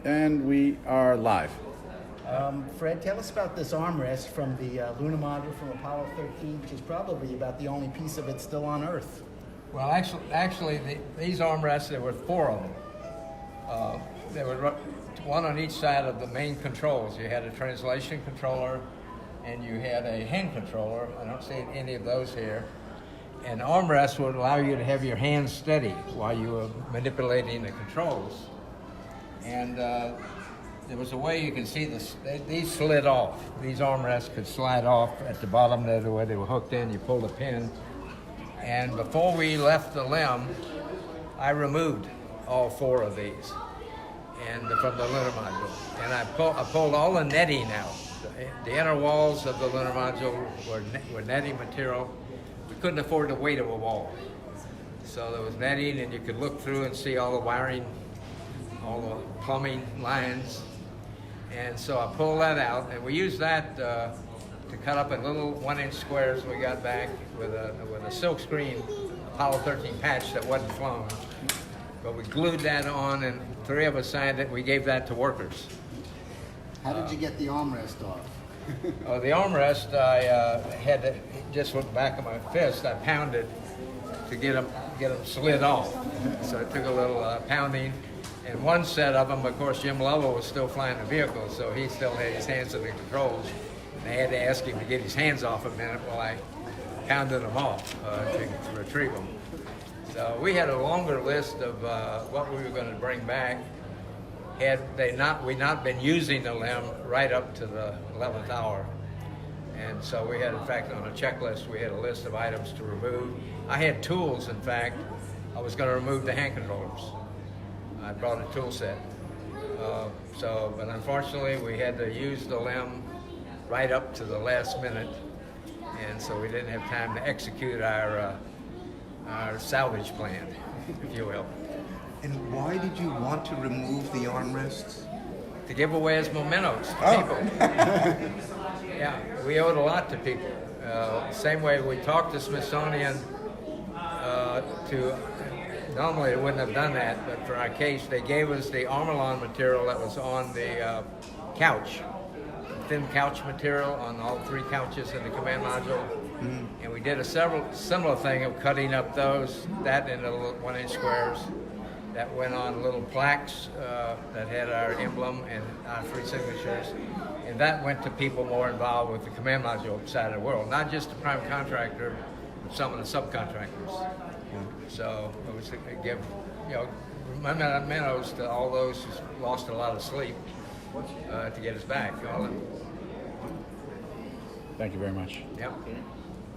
And we are live. Fred, tell us about this armrest from the lunar module from Apollo 13, which is probably about the only piece of it still on Earth. Well, these armrests, there were four of them. There were one on each side of the main controls. You had a translation controller, and you had a hand controller. I don't see any of those here. An armrest would allow you to have your hands steady while you were manipulating the controls. And there was a way you can see this. These slid off. These armrests could slide off at the bottom there, the way they were hooked in. You pulled a pin. And before we left the limb, I removed all four of these and from the lunar module. And I pulled all the netting out. The inner walls of the lunar module were netting material. We couldn't afford the weight of a wall. So there was netting, and you could look through and see all the wiring, all the plumbing lines. And so I pulled that out, and we used that to cut up in little 1-inch squares we got back with a silk screen Apollo 13 patch that wasn't flown. But we glued that on, and three of us signed it. We gave that to workers. How did you get the armrest off? The armrest, I had to, just with the back of my fist, I pounded to get them slid off. So it took a little pounding. And one set of them, of course, Jim Lovell was still flying the vehicle, so he still had his hands in the controls. And I had to ask him to get his hands off a minute while I pounded them off to retrieve them. So we had a longer list of what we were going to bring back. Had we not been using the limb right up to the 11th hour. And so we had, in fact, on a checklist, we had a list of items to remove. I had tools, in fact. I was going to remove the hand controllers. I brought a tool set. But unfortunately, we had to use the limb right up to the last minute. And so we didn't have time to execute our salvage plan, if you will. And why did you want to remove the armrests? To give away as mementos to people. Yeah, we owed a lot to people. Same way we talked to Smithsonian normally they wouldn't have done that, but for our case, they gave us the Armalon material that was on the couch, thin couch material on all three couches in the command module. Mm-hmm. And we did a similar thing of cutting up that into little 1-inch squares that went on little plaques that had our emblem and our three signatures. And that went to people more involved with the command module side of the world, not just the prime contractor, but some of the subcontractors. So it was to give, mementos to all those who lost a lot of sleep to get us back. Thank you very much. Yep.